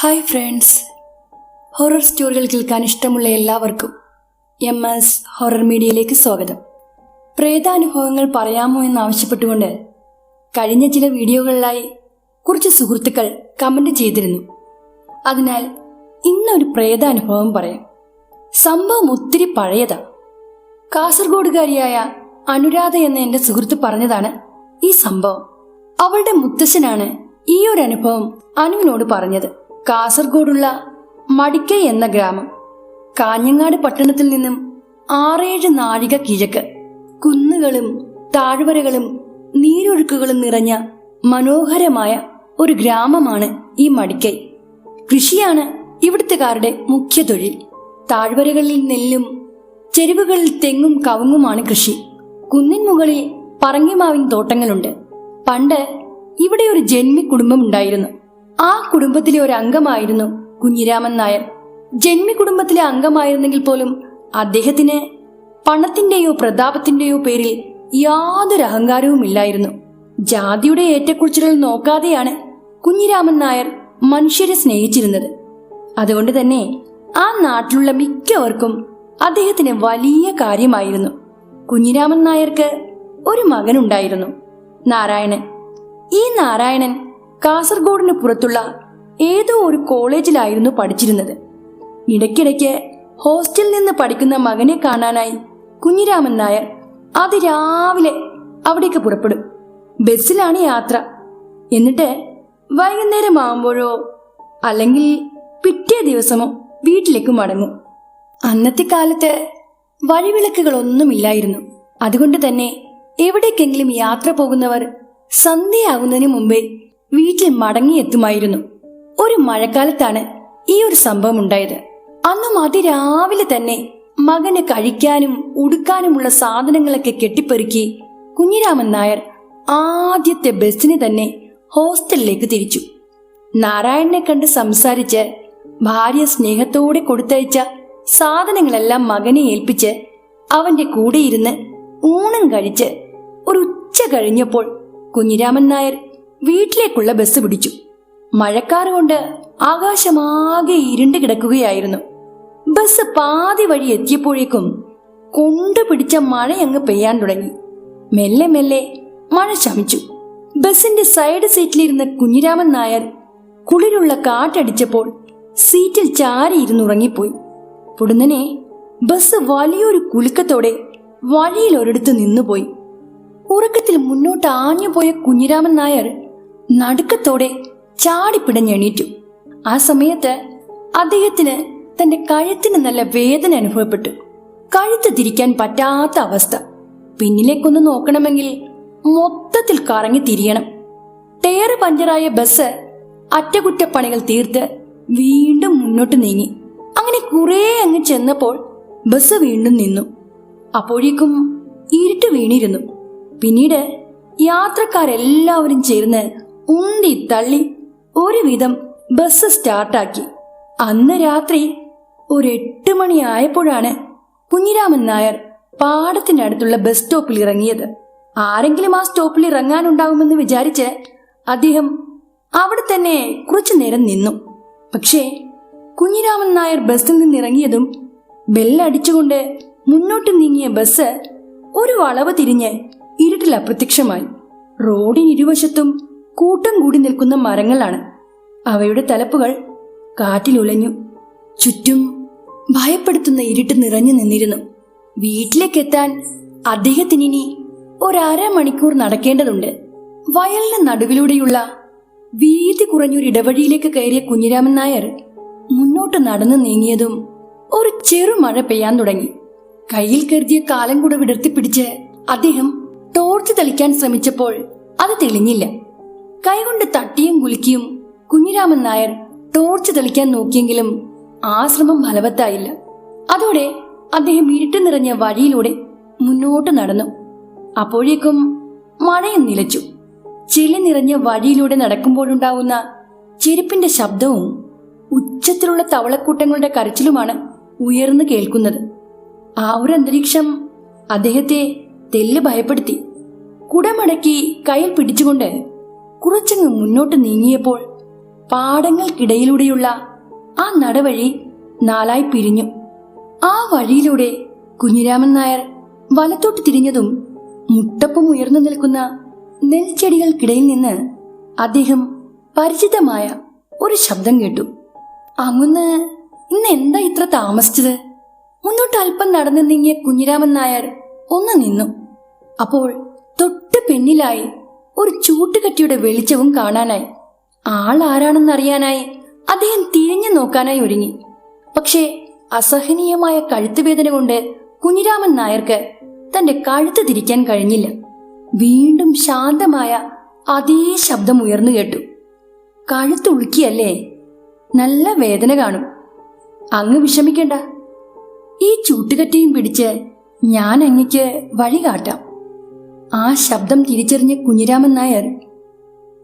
Hi friends, horror സ്റ്റോറികൾ കേൾക്കാൻ ഇഷ്ടമുള്ള എല്ലാവർക്കും MS ഹൊറർ മീഡിയയിലേക്ക് സ്വാഗതം. പ്രേതാനുഭവങ്ങൾ പറയാമോ എന്നാവശ്യപ്പെട്ടുകൊണ്ട് കഴിഞ്ഞ ചില വീഡിയോകളിലായി കുറച്ച് സുഹൃത്തുക്കൾ കമന്റ് ചെയ്തിരുന്നു. അതിനാൽ ഇന്നൊരു പ്രേതാനുഭവം പറയാം. സംഭവം ഒത്തിരി പഴയതാ. കാസർഗോഡുകാരിയായ അനുരാധ എന്ന എൻ്റെ സുഹൃത്ത് പറഞ്ഞതാണ് ഈ സംഭവം. അവളുടെ മുത്തശ്ശനാണ് ഈ ഒരു അനുഭവം അനുവിനോട് പറഞ്ഞത്. കാസർഗോഡുള്ള മടിക്കൈ എന്ന ഗ്രാമം കാഞ്ഞങ്ങാട് പട്ടണത്തിൽ നിന്നും 6-7 നാഴിക കിഴക്ക്. കുന്നുകളും താഴ്വരകളും നീരൊഴുക്കുകളും നിറഞ്ഞ മനോഹരമായ ഒരു ഗ്രാമമാണ് ഈ മടിക്കൈ. കൃഷിയാണ് ഇവിടുത്തുകാരുടെ മുഖ്യ തൊഴിൽ. താഴ്വരകളിൽ നെല്ലും ചെരുവുകളിൽ തെങ്ങും കവുങ്ങുമാണ് കൃഷി. കുന്നിൻ മുകളിൽ പറങ്കിമാവിൻ തോട്ടങ്ങളുണ്ട്. പണ്ട് ഇവിടെ ഒരു ജന്മി കുടുംബം ഉണ്ടായിരുന്നു. ആ കുടുംബത്തിലെ ഒരു അംഗമായിരുന്നു കുഞ്ഞിരാമൻ നായർ. ജന്മി കുടുംബത്തിലെ അംഗമായിരുന്നെങ്കിൽ പോലും അദ്ദേഹത്തിന് പണത്തിന്റെയോ പ്രതാപത്തിന്റെയോ പേരിൽ യാതൊരു അഹങ്കാരവും ഇല്ലായിരുന്നു. ജാതിയുടെ ഏറ്റക്കുറിച്ചുകൾ നോക്കാതെയാണ് കുഞ്ഞിരാമൻ നായർ മനുഷ്യരെ സ്നേഹിച്ചിരുന്നത്. അതുകൊണ്ട് തന്നെ ആ നാട്ടിലുള്ള മിക്കവർക്കും അദ്ദേഹത്തിന് വലിയ കാര്യമായിരുന്നു. കുഞ്ഞിരാമൻ നായർക്ക് ഒരു മകനുണ്ടായിരുന്നു, നാരായണൻ. ഈ നാരായണൻ കാസർഗോഡിന് പുറത്തുള്ള ഏതോ ഒരു കോളേജിലായിരുന്നു പഠിച്ചിരുന്നത്. ഇടയ്ക്കിടയ്ക്ക് ഹോസ്റ്റലിൽ നിന്ന് പഠിക്കുന്ന മകനെ കാണാനായി കുഞ്ഞിരാമൻ നായർ അതിരാവിലെ അവിടേക്ക് പുറപ്പെടും. ബസ്സിലാണ് യാത്ര. എന്നിട്ട് വൈകുന്നേരം ആവുമ്പോഴോ അല്ലെങ്കിൽ പിറ്റേ ദിവസമോ വീട്ടിലേക്ക് മടങ്ങും. അന്നത്തെ കാലത്ത് വഴിവിളക്കുകളൊന്നുമില്ലായിരുന്നു. അതുകൊണ്ട് തന്നെ എവിടേക്കെങ്കിലും യാത്ര പോകുന്നവർ സന്ധ്യയാകുന്നതിന് മുമ്പേ വീട്ടിൽ മടങ്ങിയെത്തുമായിരുന്നു. ഒരു മഴക്കാലത്താണ് ഈ ഒരു സംഭവം ഉണ്ടായത്. അന്നും അതിരാവിലെ തന്നെ മകന് കഴിക്കാനും ഉടുക്കാനുമുള്ള സാധനങ്ങളൊക്കെ കെട്ടിപ്പെറുക്കി കുഞ്ഞിരാമൻ നായർ ആദ്യത്തെ ബസ്സിന് തന്നെ ഹോസ്റ്റലിലേക്ക് തിരിച്ചു. നാരായണനെ കണ്ട് സംസാരിച്ച് ഭാര്യ സ്നേഹത്തോടെ കൊടുത്തയച്ച സാധനങ്ങളെല്ലാം മകനെ ഏൽപ്പിച്ച് അവന്റെ കൂടെ ഇരുന്ന് ഊണം കഴിച്ച് ഒരു ഉച്ച കഴിഞ്ഞപ്പോൾ കുഞ്ഞിരാമൻ നായർ വീട്ടിലേക്കുള്ള ബസ് പിടിച്ചു. മഴക്കാറ് കൊണ്ട് ആകാശമാകെ ഇരുണ്ട് കിടക്കുകയായിരുന്നു. ബസ് പാതി വഴി എത്തിയപ്പോഴേക്കും കൊണ്ടുപിടിച്ച മഴയങ്ങ് പെയ്യാൻ തുടങ്ങി. മെല്ലെ മെല്ലെ മഴ ശമിച്ചു. ബസിന്റെ സൈഡ് സീറ്റിലിരുന്ന കുഞ്ഞിരാമൻ നായർ കുളിരുള്ള കാറ്റടിച്ചപ്പോൾ സീറ്റിൽ ചാരിയിരുന്നുറങ്ങിപ്പോയി. പൊടുന്നനെ ബസ് വലിയൊരു കുലുക്കത്തോടെ വഴിയിൽ ഒരിടത്ത് നിന്നുപോയി. ഉറക്കത്തിൽ മുന്നോട്ട് ആഞ്ഞുപോയ കുഞ്ഞിരാമൻ നായർ നടുക്കത്തോടെ ചാടിപ്പിടഞ്ഞെണീറ്റു. ആ സമയത്ത് അദ്ദേഹത്തിന് തന്റെ കഴുത്തിന് നല്ല വേദന അനുഭവപ്പെട്ടു. കഴുത്ത് തിരിക്കാൻ പറ്റാത്ത അവസ്ഥ. പിന്നിലേക്കൊന്ന് നോക്കണമെങ്കിൽ മൊത്തത്തിൽ കറങ്ങി തിരിയണം. ടയർ പഞ്ചറായ ബസ് അറ്റകുറ്റപ്പണികൾ തീർത്ത് വീണ്ടും മുന്നോട്ട് നീങ്ങി. അങ്ങനെ കുറെ അങ്ങ് ചെന്നപ്പോൾ ബസ് വീണ്ടും നിന്നു. അപ്പോഴേക്കും ഇരുട്ട് വീണിരുന്നു. പിന്നീട് യാത്രക്കാരെല്ലാവരും ചേർന്ന് ഉന്തി തള്ളി ഒരുവിധം ബസ് സ്റ്റാർട്ടാക്കി. അന്ന് രാത്രി ഒരു 8 മണിയായപ്പോഴാണ് കുഞ്ഞിരാമൻ നായർ പാടത്തിനടുത്തുള്ള ബസ് സ്റ്റോപ്പിൽ ഇറങ്ങിയത്. ആരെങ്കിലും ആ സ്റ്റോപ്പിൽ ഇറങ്ങാനുണ്ടാവുമെന്ന് വിചാരിച്ച് അദ്ദേഹം അവിടെ തന്നെ കുറച്ചു നേരം നിന്നു. പക്ഷേ കുഞ്ഞിരാമൻ നായർ ബസ്സിൽ നിന്നിറങ്ങിയതും ബെല്ലടിച്ചുകൊണ്ട് മുന്നോട്ട് നീങ്ങിയ ബസ് ഒരു വളവ് തിരിഞ്ഞ് ഇരുട്ടിൽ അപ്രത്യക്ഷമായി. റോഡിനിരുവശത്തും കൂട്ടം കൂടി നിൽക്കുന്ന മരങ്ങളാണ്. അവയുടെ തലപ്പുകൾ കാറ്റിലുലഞ്ഞു. ചുറ്റും ഭയപ്പെടുത്തുന്ന ഇരുട്ട് നിറഞ്ഞു നിന്നിരുന്നു. വീട്ടിലേക്കെത്താൻ അദ്ദേഹത്തിനി 1/2 മണിക്കൂർ നടക്കേണ്ടതുണ്ട്. വയലിന് നടുവിലൂടെയുള്ള വീതി കുറഞ്ഞൊരു ഇടവഴിയിലേക്ക് കയറിയ കുഞ്ഞിരാമൻ നായർ മുന്നോട്ട് നടന്നു നീങ്ങിയതും ഒരു ചെറുമഴ പെയ്യാൻ തുടങ്ങി. കയ്യിൽ കരുതിയ കാലം കൂടെ വിടർത്തിപ്പിടിച്ച് അദ്ദേഹം ടോർച്ച് തെളിക്കാൻ ശ്രമിച്ചപ്പോൾ അത് തെളിഞ്ഞില്ല. കൈകൊണ്ട് തട്ടിയും കുലുക്കിയും കുഞ്ഞിരാമൻ നായർ ടോർച്ച് തെളിക്കാൻ നോക്കിയെങ്കിലും ആ ശ്രമം ഫലവത്തായില്ല. അതോടെ അദ്ദേഹം ഇരുട്ട് നിറഞ്ഞ വഴിയിലൂടെ മുന്നോട്ട് നടന്നു. അപ്പോഴേക്കും മഴയും നിലച്ചു. ചെളി നിറഞ്ഞ വഴിയിലൂടെ നടക്കുമ്പോഴുണ്ടാവുന്ന ചെരുപ്പിന്റെ ശബ്ദവും ഉച്ചത്തിലുള്ള തവളക്കൂട്ടങ്ങളുടെ കരച്ചിലുമാണ് ഉയർന്നു കേൾക്കുന്നത്. ആ ഒരു അന്തരീക്ഷം അദ്ദേഹത്തെ തെല്ല് ഭയപ്പെടുത്തി. കുടമടക്കി കയ്യിൽ പിടിച്ചുകൊണ്ട് കുറച്ചങ്ങ് മുന്നോട്ട് നീങ്ങിയപ്പോൾ പാടങ്ങൾക്കിടയിലൂടെയുള്ള ആ നടവഴി നാലായി പിരിഞ്ഞു. ആ വഴിയിലൂടെ കുഞ്ഞിരാമൻ നായർ വലത്തോട്ട് തിരിഞ്ഞതും മുട്ടപ്പം ഉയർന്നു നിൽക്കുന്ന നെൽച്ചെടികൾക്കിടയിൽ നിന്ന് അദ്ദേഹം പരിചിതമായ ഒരു ശബ്ദം കേട്ടു. അങ്ങുന്ന് ഇന്ന് എന്താ ഇത്ര താമസിച്ചത്? മുന്നോട്ട് അല്പം നടന്നു നീങ്ങിയ കുഞ്ഞിരാമൻ നായർ ഒന്ന് നിന്നു. അപ്പോൾ തൊട്ട് പിന്നിലായി ഒരു ചൂട്ടുകറ്റിയുടെ വെളിച്ചവും കാണാനായി. ആൾ ആരാണെന്നറിയാനായി അദ്ദേഹം തിരിഞ്ഞു നോക്കാനായി ഒരുങ്ങി. പക്ഷേ അസഹനീയമായ കഴുത്തുവേദന കൊണ്ട് കുഞ്ഞിരാമൻ നായർക്ക് തന്റെ കഴുത്ത് തിരിക്കാൻ കഴിഞ്ഞില്ല. വീണ്ടും ശാന്തമായ അതേ ശബ്ദം ഉയർന്നു കേട്ടു. കഴുത്തുളുക്കിയല്ലേ? നല്ല വേദന കാണും. അങ്ങ് വിഷമിക്കണ്ട. ഈ ചൂട്ടുകറ്റയും പിടിച്ച് ഞാൻ അങ്ങയ്ക്ക് വഴി കാട്ടാം. ആ ശബ്ദം തിരിച്ചറിഞ്ഞ കുഞ്ഞിരാമൻ നായർ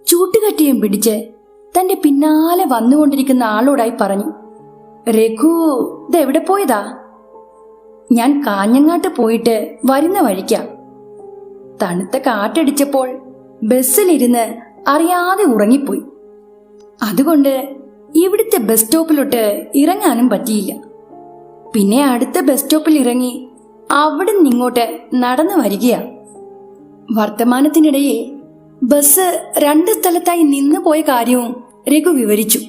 ചൂട്ടുകറ്റയും പിടിച്ച് തന്റെ പിന്നാലെ വന്നുകൊണ്ടിരിക്കുന്ന ആളോടായി പറഞ്ഞു, രഘു, ഇതെവിടെ പോയതാ? ഞാൻ കാഞ്ഞങ്ങാട്ട് പോയിട്ട് വരുന്ന വഴിക്കാ. തണുത്ത കാറ്റടിച്ചപ്പോൾ ബസ്സിലിരുന്ന് അറിയാതെ ഉറങ്ങിപ്പോയി. അതുകൊണ്ട് ഇവിടുത്തെ ബസ് സ്റ്റോപ്പിലോട്ട് ഇറങ്ങാനും പറ്റിയില്ല. പിന്നെ അടുത്ത ബസ് സ്റ്റോപ്പിൽ ഇറങ്ങി അവിടെ നിന്നിങ്ങോട്ട് നടന്നു വരികയാ. വർത്തമാനത്തിനിടയിൽ ബസ് 2 സ്ഥലത്തായി നിന്നു പോയ കാര്യവും രഘു വിവരിച്ചു.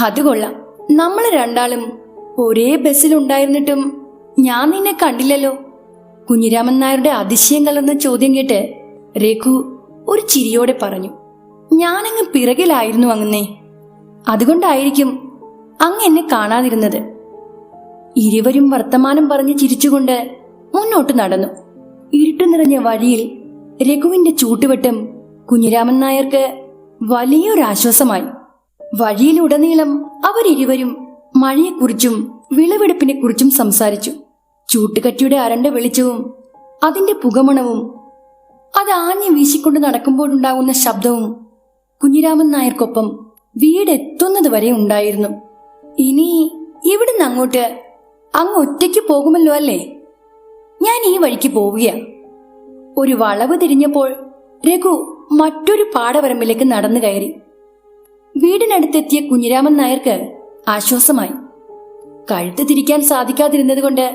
അതുകൊള്ളാം, നമ്മൾ രണ്ടാളും ഒരേ ബസ്സിലുണ്ടായിരുന്നിട്ടും ഞാൻ നിന്നെ കണ്ടില്ലല്ലോ. കുഞ്ഞിരാമൻ നായരുടെ അതിശയം കലർന്ന ചോദ്യം കേട്ട് രഘു ഒരു ചിരിയോടെ പറഞ്ഞു, ഞാനങ്ങ് പിറകിലായിരുന്നു അങ്ങന്നേ. അതുകൊണ്ടായിരിക്കും അങ്ങ് എന്നെ കാണാതിരുന്നത്. ഇരുവരും വർത്തമാനം പറഞ്ഞ് ചിരിച്ചുകൊണ്ട് മുന്നോട്ട് നടന്നു. ഇരുട്ടു നിറഞ്ഞ വഴിയിൽ രഘുവിന്റെ ചൂട്ടുവെട്ടം കുഞ്ഞിരാമൻ നായർക്ക് വലിയൊരാശ്വാസമായി. വഴിയിലുടനീളം അവരിരുവരും മഴയെക്കുറിച്ചും വിളവെടുപ്പിനെ കുറിച്ചും സംസാരിച്ചു. ചൂട്ടുകറ്റിയുടെ അരണ്ട വെളിച്ചവും അതിന്റെ പുകമണവും അത് ആഞ്ഞു വീശിക്കൊണ്ട് നടക്കുമ്പോഴുണ്ടാകുന്ന ശബ്ദവും കുഞ്ഞിരാമൻ നായർക്കൊപ്പം വീടെത്തുന്നത് വരെ ഉണ്ടായിരുന്നു. ഇനി ഇവിടുന്ന് അങ്ങോട്ട് അങ്ങ് ഒറ്റയ്ക്ക് പോകുമല്ലോ അല്ലേ? ഞാൻ ഈ വഴിക്ക് പോവുകയാ. ഒരു വളവ് തിരിഞ്ഞപ്പോൾ രഘു മറ്റൊരു പാടവരമ്പിലേക്ക് നടന്നു കയറി. വീടിനടുത്തെത്തിയ കുഞ്ഞിരാമൻ നായർക്ക് ആശ്വാസമായി. കഴുത്ത് തിരിക്കാൻ സാധിക്കാതിരുന്നത് കൊണ്ട്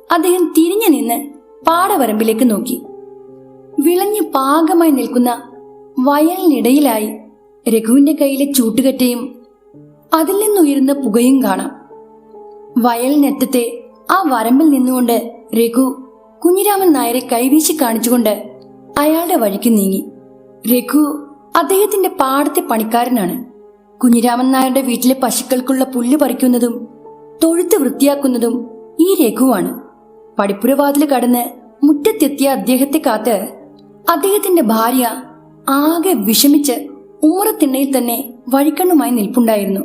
അദ്ദേഹം തിരിഞ്ഞു നിന്ന് പാടവരമ്പിലേക്ക് നോക്കി. വിളഞ്ഞു പാകമായി നിൽക്കുന്ന വയലിനിടയിലായി രഘുവിന്റെ കയ്യിലെ ചൂട്ടുകറ്റയും അതിൽ നിന്നുയരുന്ന പുകയും കാണാം. വയലിനറ്റത്തെ ആ വരമ്പിൽ നിന്നുകൊണ്ട് രഘു കുഞ്ഞിരാമൻ നായരെ കൈവീശി കാണിച്ചുകൊണ്ട് അയാളുടെ വഴിക്ക് നീങ്ങി. രഘു അദ്ദേഹത്തിന്റെ പാടത്തെ പണിക്കാരനാണ്. കുഞ്ഞിരാമൻ നായരുടെ വീട്ടിലെ പശുക്കൾക്കുള്ള പുല്ല് പറിക്കുന്നതും തൊഴുത്ത് വൃത്തിയാക്കുന്നതും ഈ രഘുവാണ്. പടിപ്പുരവാതിൽ കടന്ന് മുറ്റത്തെത്തിയ അദ്ദേഹത്തെ കാത്ത് അദ്ദേഹത്തിന്റെ ഭാര്യ ആകെ വിഷമിച്ച് ഉമ്മറത്തിണ്ണയിൽ തന്നെ വഴിക്കണ്ണുമായി നിൽപ്പുണ്ടായിരുന്നു.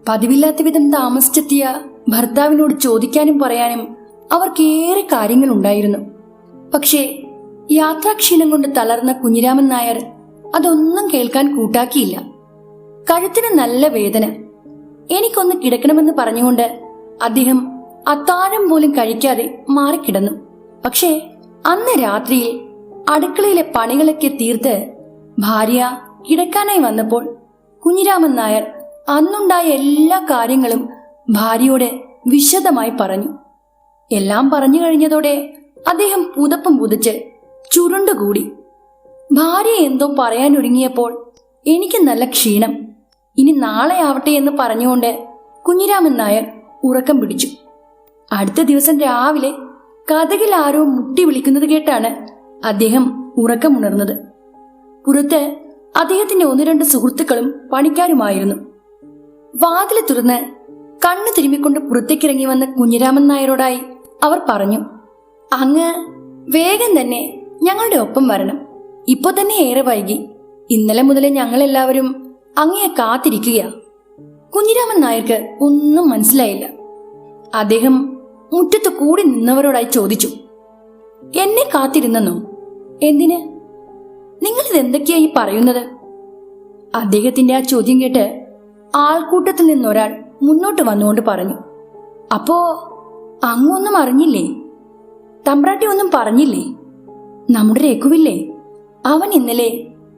പതിവില്ലാത്ത വിധം താമസിച്ചെത്തിയ ഭർത്താവിനോട് ചോദിക്കാനും പറയാനും അവർക്കേറെ കാര്യങ്ങളുണ്ടായിരുന്നു. പക്ഷേ യാത്രാക്ഷീണം കൊണ്ട് തളർന്ന കുഞ്ഞിരാമൻ നായർ അതൊന്നും കേൾക്കാൻ കൂട്ടാക്കിയില്ല. കഴുത്തിന് നല്ല വേദന, എനിക്കൊന്ന് കിടക്കണമെന്ന് പറഞ്ഞുകൊണ്ട് അദ്ദേഹം അത്താഴം പോലും കഴിക്കാതെ മാറിക്കിടന്നു. പക്ഷേ അന്ന് രാത്രിയിൽ അടുക്കളയിലെ പണികളൊക്കെ തീർത്ത് ഭാര്യ കിടക്കാനായി വന്നപ്പോൾ കുഞ്ഞിരാമൻ നായർ അന്നുണ്ടായ എല്ലാ കാര്യങ്ങളും ഭാര്യയോട് വിശദമായി പറഞ്ഞു. എല്ലാം പറഞ്ഞു കഴിഞ്ഞതോടെ അദ്ദേഹം പുതപ്പും പുതച്ച് ചുരുണ്ടുകൂടി. ഭാര്യ എന്തോ പറയാനൊരുങ്ങിയപ്പോൾ എനിക്ക് നല്ല ക്ഷീണം, ഇനി നാളെ ആവട്ടെ എന്ന് പറഞ്ഞുകൊണ്ട് കുഞ്ഞിരാമൻ നായർ ഉറക്കം പിടിച്ചു. അടുത്ത ദിവസം രാവിലെ കതകിൽ ആരോ മുട്ടി വിളിക്കുന്നത് കേട്ടാണ് അദ്ദേഹം ഉറക്കമുണർന്നത്. പുറത്ത് അദ്ദേഹത്തിന്റെ 1-2 സുഹൃത്തുക്കളും പണിക്കാരുമായിരുന്നു. വാതില് തുറന്ന് കണ്ണു തിരുമ്മിക്കൊണ്ട് പുറത്തേക്കിറങ്ങി വന്ന കുഞ്ഞിരാമൻ നായരോടായി അവർ പറഞ്ഞു, അങ്ങ് വേഗം തന്നെ ഞങ്ങളുടെ ഒപ്പം വരണം. ഇപ്പൊ തന്നെ ഏറെ വൈകി. ഇന്നലെ മുതലേ ഞങ്ങളെല്ലാവരും അങ്ങയെ കാത്തിരിക്കുകയാ. കുഞ്ഞിരാമൻ നായർക്ക് ഒന്നും മനസ്സിലായില്ല. അദ്ദേഹം മുറ്റത്ത് കൂടി നിന്നവരോടായി ചോദിച്ചു, എന്നെ കാത്തിരുന്നെന്നോ? എന്തിന്? നിങ്ങളിതെന്തൊക്കെയായി പറയുന്നത്? അദ്ദേഹത്തിന്റെ ആ ചോദ്യം കേട്ട് ആൾക്കൂട്ടത്തിൽ നിന്നൊരാൾ മുന്നോട്ട് വന്നുകൊണ്ട് പറഞ്ഞു, അപ്പോ അങ്ങൊന്നും അറിഞ്ഞില്ലേ? തമ്പ്രാട്ടി ഒന്നും പറഞ്ഞില്ലേ? നമ്മുടെ രഘുവില്ലേ, അവൻ ഇന്നലെ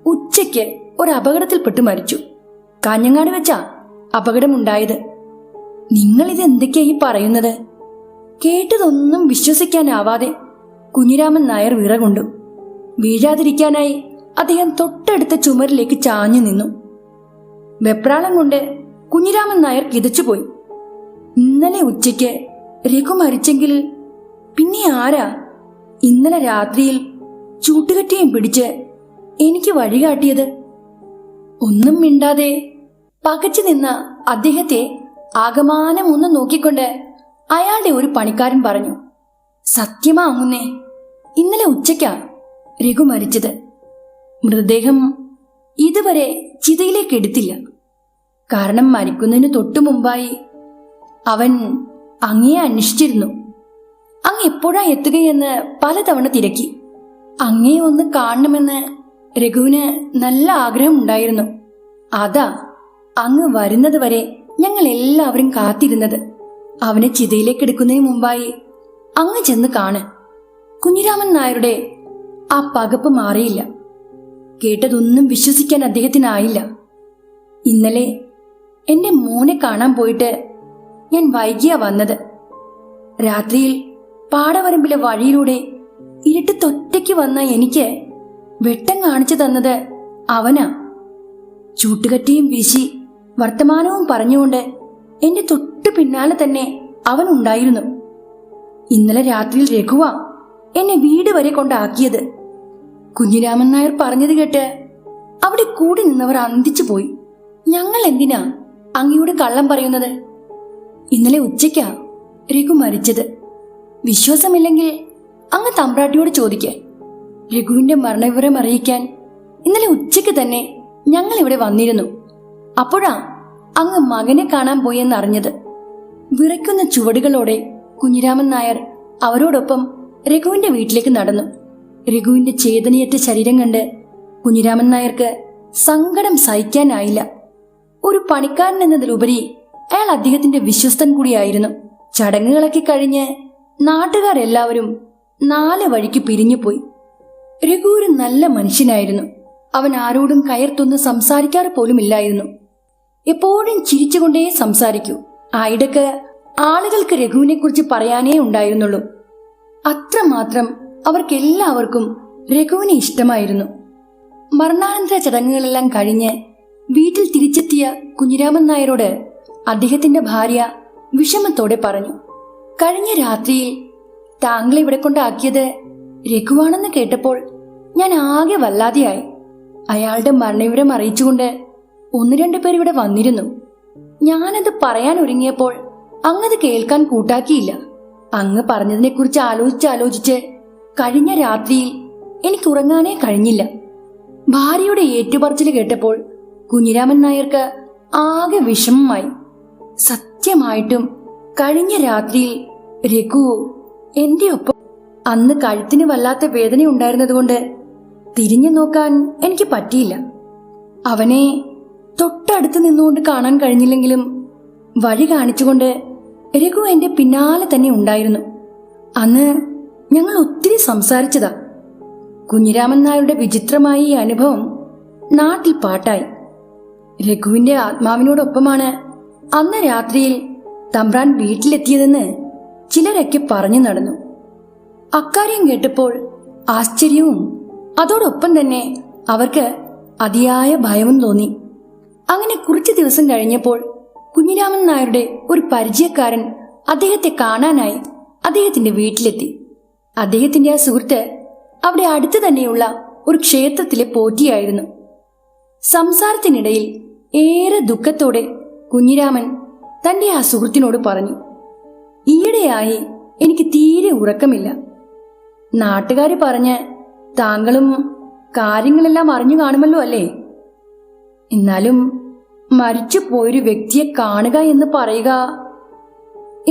ഉച്ചയ്ക്ക് ഒരു അപകടത്തിൽപ്പെട്ട് മരിച്ചു. കാഞ്ഞങ്ങാട് വെച്ചാ അപകടമുണ്ടായത്. നിങ്ങളിത് എന്തൊക്കെയായി പറയുന്നത്? കേട്ടതൊന്നും വിശ്വസിക്കാനാവാതെ കുഞ്ഞിരാമൻ നായർ വിറകൊണ്ടു. വീഴാതിരിക്കാനായി അദ്ദേഹം തൊട്ടടുത്ത ചുമരിലേക്ക് ചാഞ്ഞു നിന്നു. വെപ്രാളം കൊണ്ട് കുഞ്ഞിരാമൻ നായർ കിതച്ചുപോയി. ഇന്നലെ ഉച്ചയ്ക്ക് രഘു മരിച്ചെങ്കിൽ പിന്നെ ആരാ ഇന്നലെ രാത്രിയിൽ ചൂട്ടുകെട്ടിയും പിടിച്ച് എനിക്ക് വഴികാട്ടിയത്? ഒന്നും മിണ്ടാതെ പകച്ചു നിന്ന അദ്ദേഹത്തെ ആകമാനം ഒന്ന് നോക്കിക്കൊണ്ട് അയാളുടെ ഒരു പണിക്കാരൻ പറഞ്ഞു, സത്യമാങ്ങുന്നേ, ഇന്നലെ ഉച്ചയ്ക്കാ രഘു മരിച്ചത്. മൃതദേഹം ഇതുവരെ ചിതയിലേക്ക് എടുത്തില്ല. കാരണം മരിക്കുന്നതിന് തൊട്ടു മുമ്പായി അവൻ അങ്ങയെ അന്വേഷിച്ചിരുന്നു. അങ്ങ് എപ്പോഴാ എത്തുകയെന്ന് പലതവണ തിരക്കി. അങ്ങയെ ഒന്ന് കാണണമെന്ന് രഘുവിന് നല്ല ആഗ്രഹമുണ്ടായിരുന്നു. അതാ അങ്ങ് വരുന്നത് വരെ ഞങ്ങൾ എല്ലാവരും കാത്തിരുന്നത്. അവനെ ചിതയിലേക്ക് എടുക്കുന്നതിന് മുമ്പായി അങ്ങ് ചെന്ന് കാണ്. കുഞ്ഞിരാമൻ നായരുടെ ആ പകപ്പ് മാറിയില്ല. കേട്ടതൊന്നും വിശ്വസിക്കാൻ അദ്ദേഹത്തിനായില്ല. ഇന്നലെ എന്റെ മോനെ കാണാൻ പോയിട്ട് ഞാൻ വൈകിയാ വന്നത്. രാത്രിയിൽ പാടവരമ്പിലെ വഴിയിലൂടെ ഇരുട്ടത്തൊറ്റയ്ക്ക് വന്ന എനിക്ക് വെട്ടം കാണിച്ചു തന്നത് അവനാ. ചൂട്ടുകട്ടിയും വീശി വർത്തമാനവും പറഞ്ഞുകൊണ്ട് എന്റെ തൊട്ടു പിന്നാലെ തന്നെ അവൻ ഉണ്ടായിരുന്നു. ഇന്നലെ രാത്രിയിൽ രഘുവാ എന്നെ വീട് വരെ കൊണ്ടാക്കിയത്. കുഞ്ഞിരാമൻ നായർ പറഞ്ഞത് കേട്ട് അവിടെ കൂടി നിന്നവർ അന്തിച്ചു പോയി. ഞങ്ങൾ എന്തിനാ അങ്ങയോട് കള്ളം പറയുന്നത്? ഇന്നലെ ഉച്ചയ്ക്കാ രഘു മരിച്ചത്. വിശ്വാസമില്ലെങ്കിൽ അങ്ങ് തമ്പ്രാട്ടിയോട് ചോദിക്ക. രഘുവിന്റെ മരണവിവരം അറിയിക്കാൻ ഇന്നലെ ഉച്ചയ്ക്ക് തന്നെ ഞങ്ങൾ ഇവിടെ വന്നിരുന്നു. അപ്പോഴാ അങ്ങ് മകനെ കാണാൻ പോയെന്നറിഞ്ഞത്. വിറയ്ക്കുന്ന ചുവടുകളോടെ കുഞ്ഞിരാമൻ നായർ അവരോടൊപ്പം രഘുവിന്റെ വീട്ടിലേക്ക് നടന്നു. രഘുവിന്റെ ചേതനയറ്റ ശരീരം കണ്ട് കുഞ്ഞിരാമൻ നായർക്ക് സങ്കടം സഹിക്കാനായില്ല. ഒരു പണിക്കാരൻ എന്നതിലുപരി അയാൾ അദ്ദേഹത്തിന്റെ വിശ്വസ്തൻ കൂടിയായിരുന്നു. ചടങ്ങുകളൊക്കെ കഴിഞ്ഞ് നാട്ടുകാരെല്ലാവരും 4 വഴിക്ക് പിരിഞ്ഞുപോയി. രഘു ഒരു നല്ല മനുഷ്യനായിരുന്നു. അവൻ ആരോടും കയർത്തൊന്ന് സംസാരിക്കാറ് പോലുമില്ലായിരുന്നു. എപ്പോഴും ചിരിച്ചുകൊണ്ടേ സംസാരിക്കൂ. ആയിടക്ക് ആളുകൾക്ക് രഘുവിനെ കുറിച്ച് പറയാനേ ഉണ്ടായിരുന്നുള്ളൂ. അത്രമാത്രം അവർക്കെല്ലാവർക്കും രഘുവിനെ ഇഷ്ടമായിരുന്നു. മരണാനന്തര ചടങ്ങുകളെല്ലാം കഴിഞ്ഞ് വീട്ടിൽ തിരിച്ചെത്തിയ കുഞ്ഞിരാമൻ നായരോട് അദ്ദേഹത്തിന്റെ ഭാര്യ വിഷമത്തോടെ പറഞ്ഞു, കഴിഞ്ഞ രാത്രിയിൽ താങ്കളെ ഇവിടെ കൊണ്ടാക്കിയത് രഘുവാണെന്ന് കേട്ടപ്പോൾ ഞാൻ ആകെ വല്ലാതെയായി. അയാളുടെ മരണവിവരം അറിയിച്ചുകൊണ്ട് 1-2 പേർ ഇവിടെ വന്നിരുന്നു. ഞാനത് പറയാൻ ഒരുങ്ങിയപ്പോൾ അങ്ങത് കേൾക്കാൻ കൂട്ടാക്കിയില്ല. അങ്ങ് പറഞ്ഞതിനെക്കുറിച്ച് ആലോചിച്ച് കഴിഞ്ഞ രാത്രിയിൽ എനിക്ക് ഉറങ്ങാനേ കഴിഞ്ഞില്ല. ഭാര്യയുടെ ഏറ്റുപറച്ചിൽ കേട്ടപ്പോൾ കുഞ്ഞിരാമൻ നായർക്ക് ആകെ വിഷമമായി. സത്യമായിട്ടും കഴിഞ്ഞ രാത്രിയിൽ രഘു എന്റെ ഒപ്പം. അന്ന് കഴുത്തിന് വല്ലാത്ത വേദന ഉണ്ടായിരുന്നതുകൊണ്ട് തിരിഞ്ഞു നോക്കാൻ എനിക്ക് പറ്റിയില്ല. അവനെ തൊട്ടടുത്ത് നിന്നുകൊണ്ട് കാണാൻ കഴിഞ്ഞില്ലെങ്കിലും വഴി കാണിച്ചുകൊണ്ട് രഘു എന്റെ പിന്നാലെ തന്നെ ഉണ്ടായിരുന്നു. അന്ന് ഞങ്ങൾ ഒത്തിരി സംസാരിച്ചതാ. കുഞ്ഞിരാമൻ നായരുടെ വിചിത്രമായ ഈ അനുഭവം നാട്ടിൽ പാട്ടായി. രഘുവിന്റെ ആത്മാവിനോടൊപ്പമാണ് അന്ന് രാത്രിയിൽ തമ്പ്രാൻ വീട്ടിലെത്തിയതെന്ന് ചിലരൊക്കെ പറഞ്ഞു നടന്നു. അക്കാര്യം കേട്ടപ്പോൾ ആശ്ചര്യവും അതോടൊപ്പം തന്നെ അവർക്ക് അതിയായ ഭയവും തോന്നി. അങ്ങനെ കുറച്ചു ദിവസം കഴിഞ്ഞപ്പോൾ കുഞ്ഞിരാമൻ നായരുടെ ഒരു പരിചയക്കാരൻ അദ്ദേഹത്തെ കാണാനായി അദ്ദേഹത്തിന്റെ വീട്ടിലെത്തി. അദ്ദേഹത്തിന്റെ ആ സുഹൃത്ത് അവിടെ അടുത്ത് തന്നെയുള്ള ഒരു ക്ഷേത്രത്തിലെ പോറ്റിയായിരുന്നു. സംസാരത്തിനിടയിൽ ഏറെ ദുഃഖത്തോടെ കുഞ്ഞിരാമൻ തന്റെ ആ സുഹൃത്തിനോട് പറഞ്ഞു, ഈയിടെയായി എനിക്ക് തീരെ ഉറക്കമില്ല. നാട്ടുകാര് പറഞ്ഞ് താങ്കളും കാര്യങ്ങളെല്ലാം അറിഞ്ഞു കാണുമല്ലോ അല്ലേ? എന്നാലും മരിച്ചു പോയൊരു വ്യക്തിയെ കാണുക എന്ന് പറയുക,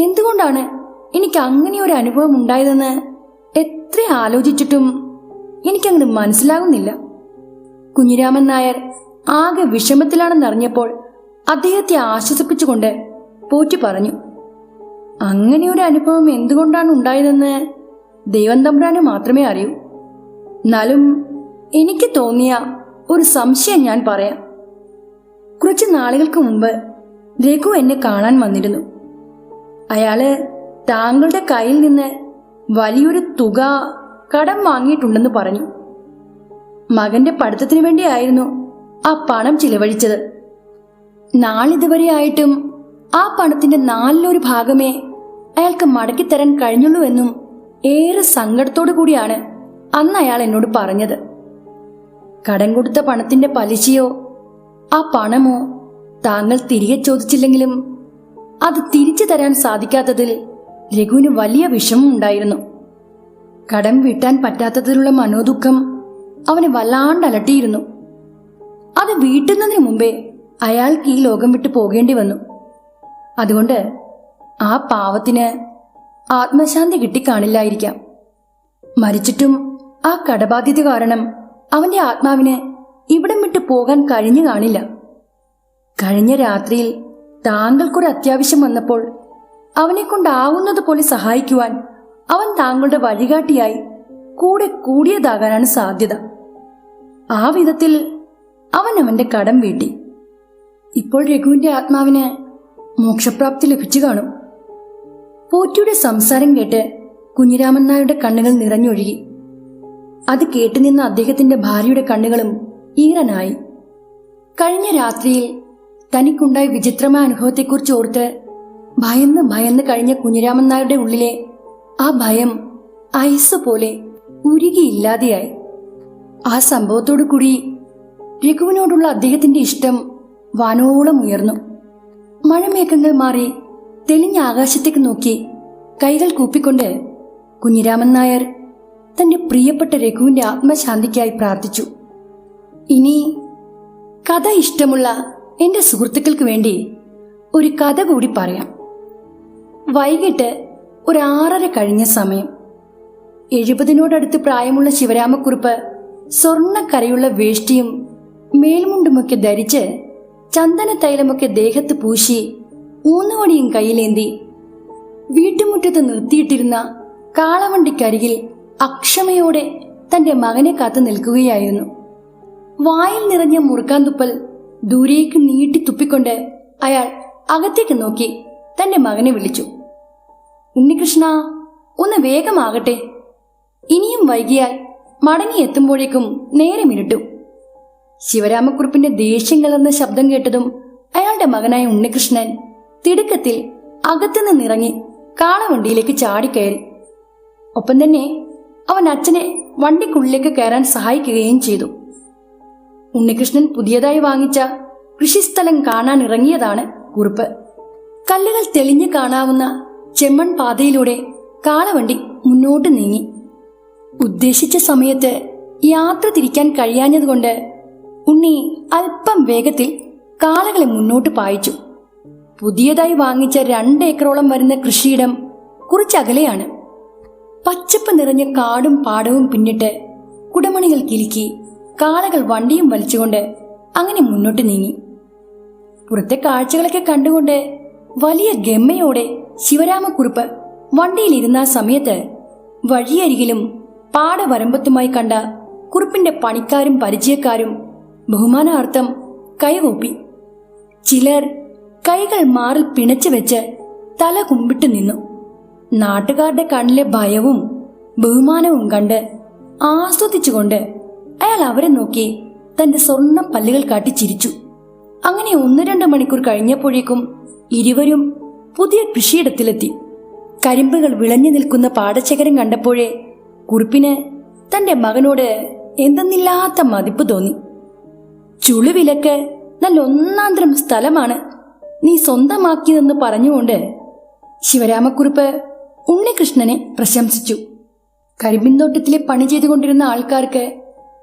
എന്തുകൊണ്ടാണ് എനിക്ക് അങ്ങനെ ഒരു അനുഭവം ഉണ്ടായതെന്ന് എത്ര ആലോചിച്ചിട്ടും എനിക്കങ്ങോട്ട് മനസ്സിലാകുന്നില്ല. കുഞ്ഞിരാമൻ നായർ ആകെ വിഷമത്തിലാണെന്നറിഞ്ഞപ്പോൾ അദ്ദേഹത്തെ ആശ്വസിപ്പിച്ചുകൊണ്ട് പോറ്റി പറഞ്ഞു, അങ്ങനെ ഒരു അനുഭവം എന്തുകൊണ്ടാണ് ഉണ്ടായതെന്ന് ദൈവം തമ്പുരാന് മാത്രമേ അറിയൂ. എന്നാലും എനിക്ക് തോന്നിയ ഒരു സംശയം ഞാൻ പറയാം. കുറച്ച് നാളുകൾക്ക് മുമ്പ് രഘു എന്നെ കാണാൻ വന്നിരുന്നു. അയാള് താങ്കളുടെ കയ്യിൽ നിന്ന് വലിയൊരു തുക കടം വാങ്ങിയിട്ടുണ്ടെന്ന് പറഞ്ഞു. മകന്റെ പഠിത്തത്തിന് വേണ്ടിയായിരുന്നു ആ പണം ചിലവഴിച്ചത്. നാളിതുവരെ ആയിട്ടും ആ പണത്തിന്റെ 1/4 ഭാഗമേ അയാൾക്ക് മടക്കിത്തരാൻ കഴിഞ്ഞുള്ളൂവെന്നും ഏറെ സങ്കടത്തോടു കൂടിയാണ് അന്ന് അയാൾ എന്നോട് പറഞ്ഞത്. കടം കൊടുത്ത പണത്തിന്റെ പലിശയോ ആ പണമോ താങ്കൾ തിരികെ ചോദിച്ചില്ലെങ്കിലും അത് തിരിച്ചു തരാൻ സാധിക്കാത്തതിൽ രഘുവിന് വലിയ വിഷമം ഉണ്ടായിരുന്നു. കടം വീട്ടാൻ പറ്റാത്തതിലുള്ള മനോദുഃഖം അവനെ വല്ലാണ്ട് അലട്ടിയിരുന്നു. അത് വീട്ടുന്നതിന് മുമ്പേ അയാൾക്ക് ഈ ലോകം വിട്ടു പോകേണ്ടി വന്നു. അതുകൊണ്ട് ആ പാവത്തിന് ആത്മശാന്തി കിട്ടിക്കാണില്ലായിരിക്കാം. മരിച്ചിട്ടും ആ കടബാധ്യത കാരണം അവന്റെ ആത്മാവിന് ഇവിടം വിട്ടു പോകാൻ കഴിഞ്ഞു കാണില്ല. കഴിഞ്ഞ രാത്രിയിൽ താങ്കൾക്കൊരു അത്യാവശ്യം വന്നപ്പോൾ അവനെ കൊണ്ടാവുന്നത് പോലെ സഹായിക്കുവാൻ അവൻ താങ്കളുടെ വഴികാട്ടിയായി കൂടെ കൂടിയതാകാനാണ് സാധ്യത. ആ വിധത്തിൽ അവൻ അവന്റെ കടം വീട്ടി. ഇപ്പോൾ രഘുവിന്റെ ആത്മാവിന് മോക്ഷപ്രാപ്തി ലഭിച്ചു കാണും. പോറ്റിയുടെ സംസാരം കേട്ട് കുഞ്ഞിരാമൻ നായരുടെ കണ്ണുകൾ നിറഞ്ഞൊഴുകി. അത് കേട്ടുനിന്ന അദ്ദേഹത്തിന്റെ ഭാര്യയുടെ കണ്ണുകളും ഈറനായി. കഴിഞ്ഞ രാത്രിയിൽ തനിക്കുണ്ടായ വിചിത്രമായ അനുഭവത്തെക്കുറിച്ച് ഓർത്ത് ഭയന്ന് കഴിഞ്ഞ കുഞ്ഞിരാമൻ നായരുടെ ഉള്ളിലെ ആ ഭയം ഐസ് പോലെ ഉരുകിയില്ലാതെയായി. ആ സംഭവത്തോടു കൂടി രഘുവിനോടുള്ള അദ്ദേഹത്തിന്റെ ഇഷ്ടം വാനോളം ഉയർന്നു. മഴമേഘങ്ങൾ മാറി തെളിഞ്ഞ ആകാശത്തേക്ക് നോക്കി കൈകൾ കൂപ്പിക്കൊണ്ട് കുഞ്ഞിരാമൻ നായർ തന്റെ പ്രിയപ്പെട്ട രഘുവിന്റെ ആത്മശാന്തിക്കായി പ്രാർത്ഥിച്ചു. ഇനി കഥ ഇഷ്ടമുള്ള എന്റെ സുഹൃത്തുക്കൾക്ക് വേണ്ടി ഒരു കഥ കൂടി പറയാം. വൈകിട്ട് ഒരു 6:30 കഴിഞ്ഞ സമയം 70-നോടടുത്ത് പ്രായമുള്ള ശിവരാമക്കുറുപ്പ് സ്വർണ്ണക്കരയുള്ള വേഷ്ടിയും മേൽമുണ്ടുമൊക്കെ ധരിച്ച് ചന്ദന തൈലമൊക്കെ ദേഹത്ത് പൂശി ഊന്നുവടിയും കയ്യിലേന്തി വീട്ടുമുറ്റത്ത് നിർത്തിയിട്ടിരുന്ന കാളവണ്ടിക്കരികിൽ അക്ഷമയോടെ തന്റെ മകനെ കാത്തു നിൽക്കുകയായിരുന്നു. വായിൽ നിറഞ്ഞ മുറുക്കാൻതുപ്പൽ ദൂരേക്ക് നീട്ടി തുപ്പിക്കൊണ്ട് അയാൾ അകത്തേക്ക് നോക്കി തന്റെ മകനെ വിളിച്ചു. ഉണ്ണികൃഷ്ണ, ഒന്ന് വേഗമാകട്ടെ, ഇനിയും വൈകിയാൽ മടങ്ങിയെത്തുമ്പോഴേക്കും നേരം ഇരുട്ടും. ശിവരാമക്കുറുപ്പിന്റെ ദേഷ്യം കലർന്ന ശബ്ദം കേട്ടതും അയാളുടെ മകനായ ഉണ്ണികൃഷ്ണൻ തിടുക്കത്തിൽ അകത്തുനിന്നിറങ്ങി കാളവണ്ടിയിലേക്ക് ചാടിക്കയറി. ഒപ്പം തന്നെ അവൻ അച്ഛനെ വണ്ടിക്കുള്ളിലേക്ക് കയറാൻ സഹായിക്കുകയും ചെയ്തു. ഉണ്ണികൃഷ്ണൻ പുതിയതായി വാങ്ങിച്ച കൃഷിസ്ഥലം കാണാൻ ഇറങ്ങിയതാണ് കുറുപ്പ്. കല്ലുകൾ തെളിഞ്ഞു കാണാവുന്ന ചെമ്മൺ പാതയിലൂടെ കാളവണ്ടി മുന്നോട്ട് നീങ്ങി. ഉദ്ദേശിച്ച സമയത്ത് യാത്ര തിരിക്കാൻ കഴിയാഞ്ഞതുകൊണ്ട് ഉണ്ണി അല്പം വേഗത്തിൽ കാളകളെ മുന്നോട്ട് പായിച്ചു. പുതിയതായി വാങ്ങിച്ച 2 ഏക്കറോളം വരുന്ന കൃഷിയിടം കുറച്ചകലെയാണ്. പച്ചപ്പ് നിറഞ്ഞ കാടും പാടവും പിന്നിട്ട് കുടമണികൾ കിലുക്കി കാളകൾ വണ്ടിയും വലിച്ചുകൊണ്ട് അങ്ങനെ മുന്നോട്ട് നീങ്ങി. പുറത്തെ കാഴ്ചകളൊക്കെ കണ്ടുകൊണ്ട് വലിയ ഗമ്മയോടെ ശിവരാമക്കുറുപ്പ് വണ്ടിയിലിരുന്ന സമയത്ത് വഴിയരികിലും പാടവരമ്പത്തുമായി കണ്ട കുറുപ്പിന്റെ പണിക്കാരും പരിചയക്കാരും ബഹുമാനാർത്ഥം കൈകൂപ്പി. ചിലർ കൈകൾ മാറിൽ പിണച്ചു വെച്ച് തല കുമ്പിട്ട് നിന്നു. നാട്ടുകാരുടെ കണ്ണിലെ ഭയവും ബഹുമാനവും കണ്ട് ആസ്വദിച്ചുകൊണ്ട് അയാൾ അവരെ നോക്കി തന്റെ സ്വർണ്ണ പല്ലുകൾ കാട്ടി ചിരിച്ചു. അങ്ങനെ 1-2 മണിക്കൂർ കഴിഞ്ഞപ്പോഴേക്കും ഇരുവരും പുതിയ കൃഷിയിടത്തിലെത്തി. കരിമ്പുകൾ വിളഞ്ഞു നിൽക്കുന്ന പാടശേഖരം കണ്ടപ്പോഴേ കുറുപ്പിന് തന്റെ മകനോട് എന്തെന്നില്ലാത്ത മതിപ്പ് തോന്നി. ചുളുവിലക്ക് നല്ല ഒന്നാന്തരം സ്ഥലമാണ് നീ സ്വന്തമാക്കിയതെന്ന് പറഞ്ഞുകൊണ്ട് ശിവരാമക്കുറുപ്പ് ഉണ്ണികൃഷ്ണനെ പ്രശംസിച്ചു. കരിമ്പിൻതോട്ടത്തിലെ പണി ചെയ്തുകൊണ്ടിരുന്ന ആൾക്കാർക്ക്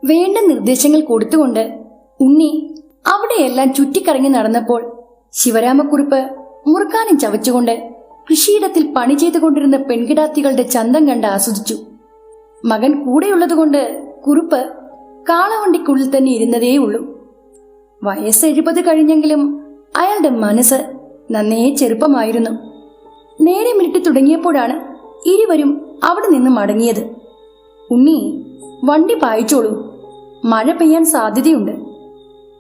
വേണ്ട നിർദ്ദേശങ്ങൾ കൊടുത്തുകൊണ്ട് ഉണ്ണി അവിടെയെല്ലാം ചുറ്റിക്കറങ്ങി നടന്നപ്പോൾ ശിവരാമക്കുറുപ്പ് മുറുക്കാനും ചവച്ചുകൊണ്ട് കൃഷിയിടത്തിൽ പണി ചെയ്തുകൊണ്ടിരുന്ന പെൺകിടാത്തികളുടെ ചന്തം കണ്ട് ആസ്വദിച്ചു. മകൻ കൂടെയുള്ളതുകൊണ്ട് കുറുപ്പ് കാളവണ്ടിക്കുള്ളിൽ തന്നെ ഇരുന്നതേയുള്ളൂ. വയസ്സ് 70 കഴിഞ്ഞെങ്കിലും അയാളുടെ മനസ്സ് നന്നേ ചെറുപ്പമായിരുന്നു. നേരെ മിനിറ്റ് തുടങ്ങിയപ്പോഴാണ് ഇരുവരും അവിടെ നിന്ന് മടങ്ങിയത്. ഉണ്ണി, വണ്ടി പായിച്ചോളൂ, മഴ പെയ്യാൻ സാധ്യതയുണ്ട്.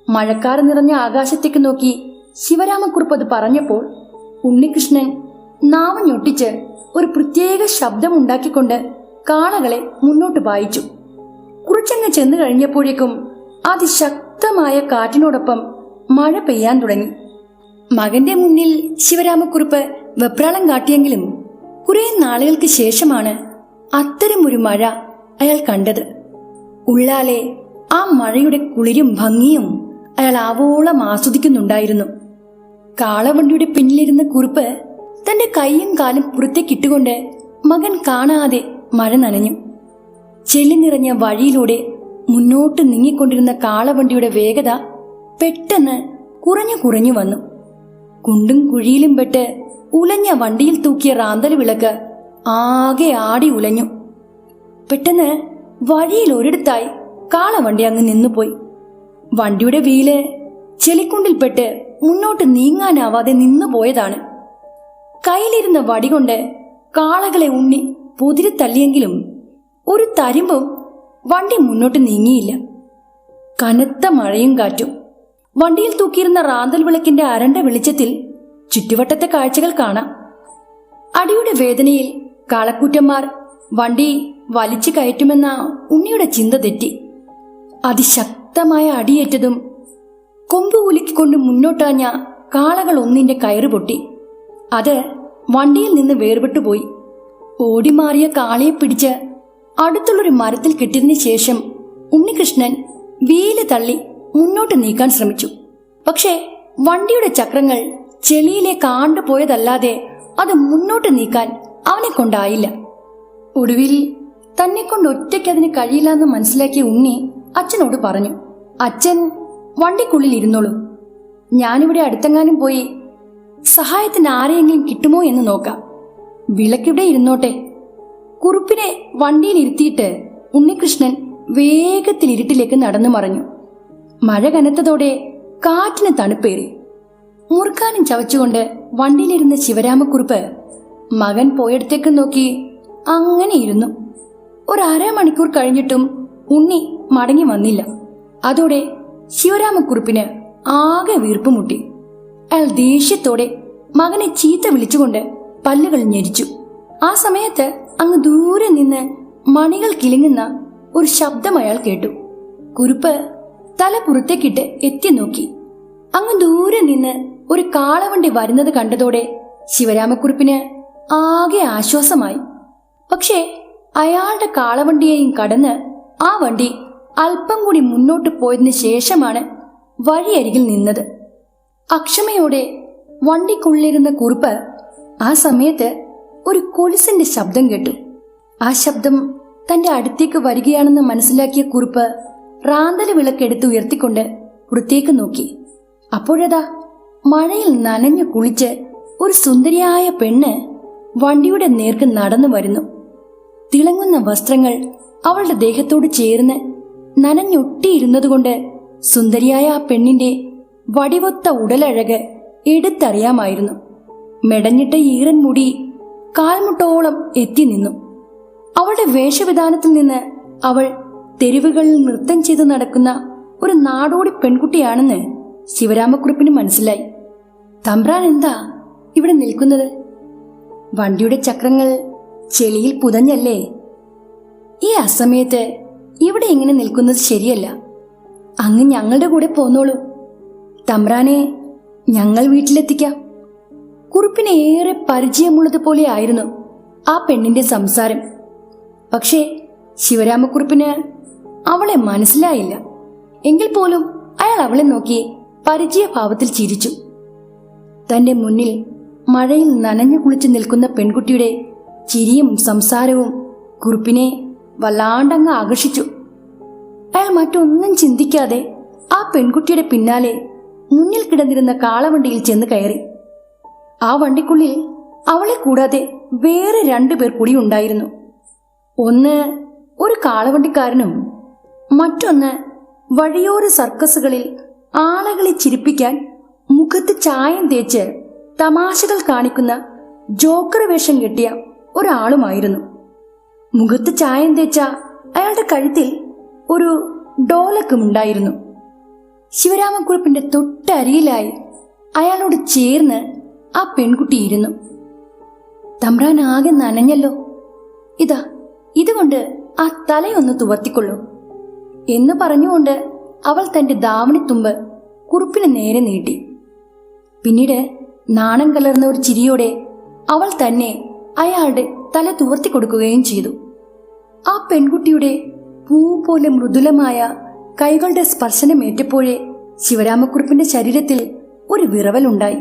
മഴക്കാറ് നിറഞ്ഞ ആകാശത്തേക്ക് നോക്കി ശിവരാമക്കുറുപ്പ് അത് പറഞ്ഞപ്പോൾ ഉണ്ണികൃഷ്ണൻ നാവഞ്ഞൊട്ടിച്ച് ഒരു പ്രത്യേക ശബ്ദമുണ്ടാക്കിക്കൊണ്ട് കാളകളെ മുന്നോട്ട് പായിച്ചു. കുറച്ചങ്ങ് ചെന്നു കഴിഞ്ഞപ്പോഴേക്കും അതിശക്തമായ കാറ്റിനോടൊപ്പം മഴ പെയ്യാൻ തുടങ്ങി. മകന്റെ മുന്നിൽ ശിവരാമക്കുറുപ്പ് വെപ്രാളം കാട്ടിയെങ്കിലും കുറെ നാളുകൾക്ക് ശേഷമാണ് അത്തരമൊരു മഴ അയാൾ കണ്ടത്. ഉള്ളാലെ ആ മഴയുടെ കുളിരും ഭംഗിയും അയാൾ ആവോളം ആസ്വദിക്കുന്നുണ്ടായിരുന്നു. കാളവണ്ടിയുടെ പിന്നിലിരുന്ന കുറുപ്പ് തന്റെ കൈയും കാലും പുറത്തേക്കിട്ടുകൊണ്ട് മകൻ കാണാതെ മഴ നനഞ്ഞു. ചെളി നിറഞ്ഞ വഴിയിലൂടെ മുന്നോട്ട് നീങ്ങിക്കൊണ്ടിരുന്ന കാളവണ്ടിയുടെ വേഗത പെട്ടെന്ന് കുറഞ്ഞു കുറഞ്ഞു വന്നു. കുണ്ടും കുഴിയിലും പെട്ട് ഉലഞ്ഞ വണ്ടിയിൽ തൂക്കിയ റാന്തൽ വിളക്ക് ആകെ ആടി ഉലഞ്ഞു. പെട്ടെന്ന് വഴിയിൽ ഒരിടത്തായി കാളവണ്ടി അങ്ങ് നിന്നുപോയി. വണ്ടിയുടെ വീല് ചെളിക്കുണ്ടിൽപ്പെട്ട് മുന്നോട്ട് നീങ്ങാനാവാതെ നിന്നുപോയതാണ്. കയ്യിലിരുന്ന വടികൊണ്ട് കാളകളെ ഉണ്ണി പൊതിരി തല്ലിയെങ്കിലും ഒരു തരിമ്പും വണ്ടി മുന്നോട്ട് നീങ്ങിയില്ല. കനത്ത മഴയും കാറ്റും. വണ്ടിയിൽ തൂക്കിയിരുന്ന റാന്തൽ വിളക്കിന്റെ അരണ്ട വെളിച്ചത്തിൽ ചുറ്റുവട്ടത്തെ കാഴ്ചകൾ കാണാം. അടിയുടെ വേദനയിൽ കാളക്കൂറ്റന്മാർ വണ്ടി വലിച്ചു കയറ്റുമെന്ന ഉണ്ണിയുടെ ചിന്ത തെറ്റി. അതിശക്തമായ അടിയേറ്റതും കൊമ്പ് കുലുക്കിക്കൊണ്ട് മുന്നോട്ടാഞ്ഞ കാളകൾ ഒന്നിന്റെ കയറ് പൊട്ടി. അത് വണ്ടിയിൽ നിന്ന് വേർപെട്ടുപോയി. ഓടിമാറിയ കാളയെ പിടിച്ച് അടുത്തുള്ളൊരു മരത്തിൽ കെട്ടിയതിനു ശേഷം ഉണ്ണികൃഷ്ണൻ വീല് തള്ളി മുന്നോട്ട് നീക്കാൻ ശ്രമിച്ചു. പക്ഷേ വണ്ടിയുടെ ചക്രങ്ങൾ ചെളിയിലേക്ക് ആണ്ടുപോയതല്ലാതെ അത് മുന്നോട്ട് നീക്കാൻ അവനെ കൊണ്ടായില്ല. ഒടുവിൽ തന്നെ കൊണ്ട് ഒറ്റയ്ക്ക് അതിന് കഴിയില്ലെന്ന് മനസ്സിലാക്കിയ ഉണ്ണി അച്ഛനോട് പറഞ്ഞു, അച്ഛൻ വണ്ടിക്കുള്ളിൽ ഇരുന്നോളൂ, ഞാനിവിടെ അടുത്തെങ്ങാനും പോയി സഹായത്തിന് ആരെയെങ്കിലും കിട്ടുമോ എന്ന് നോക്കാം. വിളക്കിവിടെ ഇരുന്നോട്ടെ. കുറുപ്പിനെ വണ്ടിയിൽ ഇരുത്തിയിട്ട് ഉണ്ണികൃഷ്ണൻ വേഗത്തിൽ ഇരുട്ടിലേക്ക് നടന്നു മറഞ്ഞു. മഴ കനത്തതോടെ കാറ്റിന് തണുപ്പേറി. മുറുക്കാനും ചവച്ചുകൊണ്ട് വണ്ടിയിലിരുന്ന ശിവരാമക്കുറുപ്പ് മകൻ പോയിടത്തേക്ക് നോക്കി അങ്ങനെ ഇരുന്നു. ഒരമണിക്കൂർ കഴിഞ്ഞിട്ടും ഉണ്ണി മടങ്ങി വന്നില്ല. അതോടെ ശിവരാമക്കുറുപ്പിന് ആകെ വീർപ്പുമുട്ടി. അയാൾ ദേഷ്യത്തോടെ മകനെ ചീത്ത വിളിച്ചുകൊണ്ട് പല്ലുകൾ ഞെരിച്ചു. ആ സമയത്ത് അങ്ങ് ദൂരെ നിന്ന് മണികൾ കിലുങ്ങുന്ന ഒരു ശബ്ദം അയാൾ കേട്ടു. കുറുപ്പ് തല പുറത്തേക്കിട്ട് എത്തി നോക്കി. അങ്ങ് ദൂരെ നിന്ന് ഒരു കാളവണ്ടി വരുന്നത് കണ്ടതോടെ ശിവരാമക്കുറുപ്പിന് ആകെ ആശ്വാസമായി. പക്ഷേ അയാളുടെ കാളവണ്ടിയെയും കടന്ന് ആ വണ്ടി അല്പം കൂടി മുന്നോട്ട് പോയതിനു ശേഷമാണ് വഴിയരികിൽ നിന്നത്. അക്ഷമയോടെ വണ്ടിക്കുള്ളിരുന്ന കുറുപ്പ് ആ സമയത്ത് ഒരു കൊലുസിന്റെ ശബ്ദം കേട്ടു. ആ ശബ്ദം തന്റെ അടുത്തേക്ക് വരികയാണെന്ന് മനസ്സിലാക്കിയ കുറുപ്പ് റാന്തല് വിളക്കെടുത്ത് ഉയർത്തിക്കൊണ്ട് പുറത്തേക്ക് നോക്കി. അപ്പോഴതാ മഴയിൽ നനഞ്ഞു കുളിച്ച് ഒരു സുന്ദരിയായ പെണ്ണ് വണ്ടിയുടെ നേർക്ക് നടന്നു വരുന്നു. തിളങ്ങുന്ന വസ്ത്രങ്ങൾ അവളുടെ ദേഹത്തോട് ചേർന്ന് നനഞ്ഞൊട്ടിയിരുന്നതുകൊണ്ട് സുന്ദരിയായ ആ പെണ്ണിന്റെ വടിവൊത്ത ഉടലഴക് എടുത്തറിയാമായിരുന്നു. മെടഞ്ഞിട്ട ഈറൻ മുടി കാൽമുട്ടോളം എത്തി നിന്നു. അവളുടെ വേഷവിധാനത്തിൽ നിന്ന് അവൾ തെരുവുകളിൽ നൃത്തം ചെയ്ത് നടക്കുന്ന ഒരു നാടോടി പെൺകുട്ടിയാണെന്ന് ശിവരാമക്കുറുപ്പിന് മനസ്സിലായി. തമ്പ്രാൻ എന്താ ഇവിടെ നിൽക്കുന്നത്? വണ്ടിയുടെ ചക്രങ്ങൾ ചെളിയിൽ പുതഞ്ഞല്ലേ? ഈ അസമയത്ത് ഇവിടെ ഇങ്ങനെ നിൽക്കുന്നത് ശരിയല്ല. അങ്ങ് ഞങ്ങളുടെ കൂടെ പോന്നോളൂ. തമ്പ്രാനെ ഞങ്ങൾ വീട്ടിലെത്തിക്കാം. കുറുപ്പിന് ഏറെ പരിചയമുള്ളതുപോലെ ആയിരുന്നു ആ പെണ്ണിന്റെ സംസാരം. പക്ഷേ ശിവരാമക്കുറുപ്പിന് അവളെ മനസ്സിലായില്ല. എങ്കിൽ പോലും അയാൾ അവളെ നോക്കി പരിചയഭാവത്തിൽ ചിരിച്ചു. തന്റെ മുന്നിൽ മഴയിൽ നനഞ്ഞു കുളിച്ചു നിൽക്കുന്ന പെൺകുട്ടിയുടെ ചിരിയും സംസാരവും കുറുപ്പിനെ വല്ലാണ്ടങ്ങ് ആകർഷിച്ചു. അയാൾ മറ്റൊന്നും ചിന്തിക്കാതെ ആ പെൺകുട്ടിയുടെ പിന്നാലെ മുന്നിൽ കിടന്നിരുന്ന കാളവണ്ടിയിൽ ചെന്ന് കയറി. ആ വണ്ടിക്കുള്ളിൽ അവളെ കൂടാതെ വേറെ 2 പേർ കൂടി ഉണ്ടായിരുന്നു. ഒന്ന് ഒരു കാളവണ്ടിക്കാരനും മറ്റൊന്ന് വഴിയോര സർക്കസുകളിൽ ആളുകളെ ചിരിപ്പിക്കാൻ മുഖത്ത് ചായം തേച്ച് തമാശകൾ കാണിക്കുന്ന ജോക്കർ വേഷം കെട്ടിയ ഒരാളുമായിരുന്നു. മുഖത്ത് ചായം തേച്ച അയാളുടെ കഴുത്തിൽ ഒരു ഡോലക്കുമുണ്ടായിരുന്നു. ശിവരാമക്കുറുപ്പിന്റെ തൊട്ടരികിലായി അയാളോട് ചേർന്ന് ആ പെൺകുട്ടി ഇരുന്നു. തമ്പ്രാൻ ആകെ നനഞ്ഞല്ലോ, ഇതാ ഇതുകൊണ്ട് ആ തലയൊന്ന് തുവർത്തിക്കൊള്ളൂ എന്ന് പറഞ്ഞുകൊണ്ട് അവൾ തന്റെ ധാവണിത്തുമ്പ് കുറുപ്പിന് നേരെ നീട്ടി. പിന്നീട് നാണം കലർന്ന ഒരു ചിരിയോടെ അവൾ തന്നെ അയാളുടെ തല തുവർത്തി കൊടുക്കുകയും ചെയ്തു. ആ പെൺകുട്ടിയുടെ പൂ പോലെ മൃദുലമായ കൈകളുടെ സ്പർശനമേറ്റപ്പോഴേ ശിവരാമക്കുറുപ്പിന്റെ ശരീരത്തിൽ ഒരു വിറവലുണ്ടായി.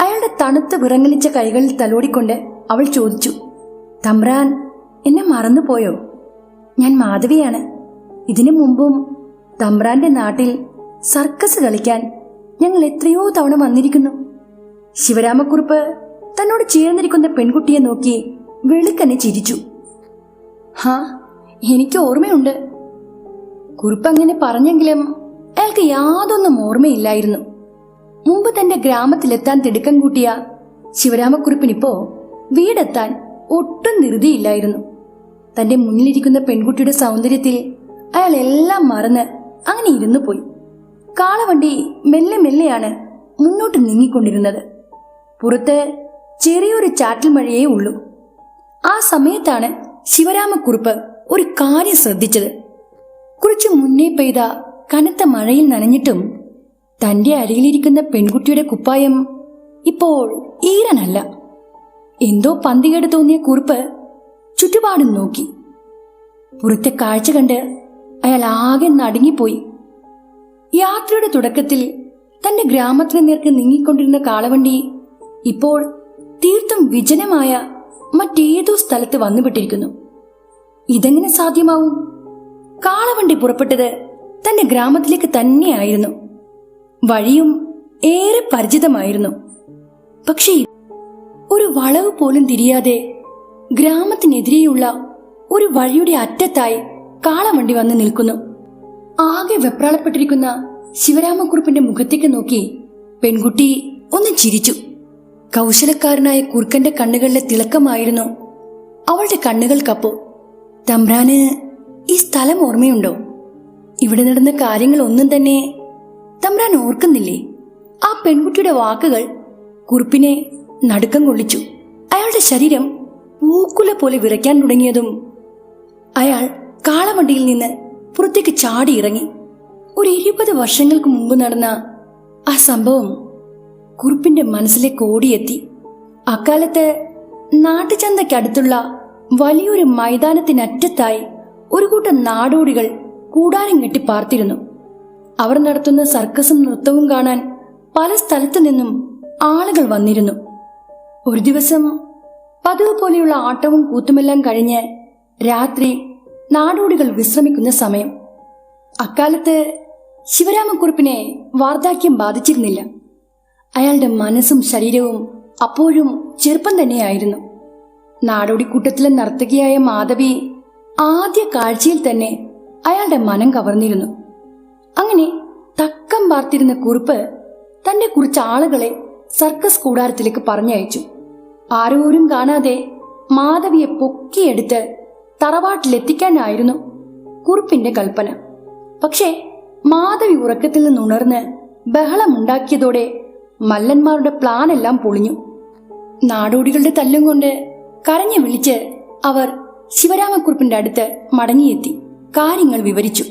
അയാളുടെ തണുത്ത് വിറങ്ങലിച്ച കൈകളിൽ തലോടിക്കൊണ്ട് അവൾ ചോദിച്ചു, തമ്പ്രാൻ എന്നെ മറന്നുപോയോ? ഞാൻ മാധവിയാണ്. ഇതിനു മുമ്പും തമ്പ്രാന്റെ നാട്ടിൽ സർക്കസ് കളിക്കാൻ ഞങ്ങൾ എത്രയോ തവണ വന്നിരിക്കുന്നു. ശിവരാമക്കുറുപ്പ് തന്നോട് ചേർന്നിരിക്കുന്ന പെൺകുട്ടിയെ നോക്കി വെളുക്കനെ ചിരിച്ചു. ഹാ, എനിക്ക് ഓർമ്മയുണ്ട്. കുറുപ്പ് അങ്ങനെ പറഞ്ഞെങ്കിലും അയാൾക്ക് യാതൊന്നും ഓർമ്മയില്ലായിരുന്നു. മുമ്പ് തന്റെ ഗ്രാമത്തിലെത്താൻ തിടുക്കം കൂട്ടിയ ശിവരാമക്കുറുപ്പിനിപ്പോ വീടെത്താൻ ഒട്ടും ധൃതിയില്ലായിരുന്നു. തന്റെ മുന്നിലിരിക്കുന്ന പെൺകുട്ടിയുടെ സൗന്ദര്യത്തിൽ അയാൾ എല്ലാം മറന്ന് അങ്ങനെ ഇരുന്നു പോയി. കാളവണ്ടി മെല്ലെ മെല്ലെയാണ് മുന്നോട്ട് നീങ്ങിക്കൊണ്ടിരുന്നത്. പുറത്ത് ചെറിയൊരു ചാറ്റൽ മഴയേ ഉള്ളൂ. ആ സമയത്താണ് ശിവരാമക്കുറുപ്പ് ഒരു കാര്യം ശ്രദ്ധിച്ചത്. കുറച്ചു മുന്നേ പെയ്ത കനത്ത മഴയിൽ നനഞ്ഞിട്ടും തന്റെ അരികിലിരിക്കുന്ന പെൺകുട്ടിയുടെ കുപ്പായം ഇപ്പോൾ ഈറനല്ല. എന്തോ പന്തികേട് തോന്നിയ കുറുപ്പ് ചുറ്റുപാടും നോക്കി. പുറത്തെ കാഴ്ച കണ്ട് അയാൾ ആകെ നടുങ്ങിപ്പോയി. യാത്രയുടെ തുടക്കത്തിൽ തന്റെ ഗ്രാമത്തിന് നേർക്ക് നീങ്ങിക്കൊണ്ടിരുന്ന കാളവണ്ടി ഇപ്പോൾ തീർത്തും വിജനമായ മറ്റേതോ സ്ഥലത്ത് വന്നുപെട്ടിരിക്കുന്നു. ഇതെങ്ങനെ സാധ്യമാവും? കാളവണ്ടി പുറപ്പെട്ടത് തന്റെ ഗ്രാമത്തിലേക്ക് തന്നെയായിരുന്നു. വഴിയും ഏറെ പരിചിതമായിരുന്നു. പക്ഷേ ഒരു വളവ് പോലും തിരിയാതെ ഗ്രാമത്തിനെതിരെയുള്ള ഒരു വഴിയുടെ അറ്റത്തായി കാളവണ്ടി വന്ന് നിൽക്കുന്നു. ആകെ വെപ്രാളപ്പെട്ടിരിക്കുന്ന ശിവരാമക്കുറുപ്പിന്റെ മുഖത്തേക്ക് നോക്കി പെൺകുട്ടി ഒന്ന് ചിരിച്ചു. കൗശലക്കാരനായ കുറുക്കന്റെ കണ്ണുകളിലെ തിളക്കമായിരുന്നു അവളുടെ കണ്ണുകൾക്കപ്പോ. തമ്പ്രാന് ഈ സ്ഥലം ഓർമ്മയുണ്ടോ? ഇവിടെ നടന്ന കാര്യങ്ങൾ ഒന്നും തന്നെ തമ്പ്രാൻ ഓർക്കുന്നില്ലേ? ആ പെൺകുട്ടിയുടെ വാക്കുകൾ കുറുപ്പിനെ നടുക്കം കൊള്ളിച്ചു. അയാളുടെ ശരീരം പൂക്കുല പോലെ വിറയ്ക്കാൻ തുടങ്ങിയതും അയാൾ കാളവണ്ടിയിൽ നിന്ന് പുറത്തേക്ക് ചാടിയിറങ്ങി. ഒരു 20 വർഷങ്ങൾക്ക് മുമ്പ് നടന്ന ആ സംഭവം കുറുപ്പിന്റെ മനസ്സിലേക്ക് ഓടിയെത്തി. അക്കാലത്ത് നാട്ടുചന്തയ്ക്കടുത്തുള്ള വലിയൊരു മൈതാനത്തിനറ്റത്തായി ഒരു കൂട്ടം നാടോടികൾ കൂടാരം കെട്ടി പാർത്തിരുന്നു. അവർ നടത്തുന്ന സർക്കസും നൃത്തവും കാണാൻ പല സ്ഥലത്തു നിന്നും ആളുകൾ വന്നിരുന്നു. ഒരു ദിവസം പതിവ് പോലെയുള്ള ആട്ടവും കൂത്തുമെല്ലാം കഴിഞ്ഞ് രാത്രി നാടോടികൾ വിശ്രമിക്കുന്ന സമയം. അക്കാലത്ത് ശിവരാമക്കുറുപ്പിനെ വാർദ്ധക്യം ബാധിച്ചിരുന്നില്ല. അയാളുടെ മനസ്സും ശരീരവും അപ്പോഴും ചെറുപ്പം തന്നെയായിരുന്നു. നാടോടിക്കൂട്ടത്തിലെ നർത്തകിയായ മാധവി ആദ്യ കാഴ്ചയിൽ തന്നെ അയാളുടെ മനം കവർന്നിരുന്നു. അങ്ങനെ തക്കം പാർത്തിരുന്ന കുറുപ്പ് തന്റെ കുറച്ച് ആളുകളെ സർക്കസ് കൂടാരത്തിലേക്ക് പറഞ്ഞയച്ചു. ആരോരും കാണാതെ മാധവിയെ പൊക്കിയെടുത്ത് തറവാട്ടിലെത്തിക്കാനായിരുന്നു കുറുപ്പിന്റെ കൽപ്പന. പക്ഷേ മാധവി ഉറക്കത്തിൽ നിന്നുണർന്ന് ബഹളമുണ്ടാക്കിയതോടെ മല്ലന്മാരുടെ പ്ലാൻ എല്ലാം പൊളിഞ്ഞു. നാടോടികളുടെ തല്ലും കൊണ്ട് കരഞ്ഞു വിളിച്ച് അവർ ശിവരാമക്കുറുപ്പിന്റെ അടുത്ത് മടങ്ങിയെത്തി കാര്യങ്ങൾ വിവരിച്ചു.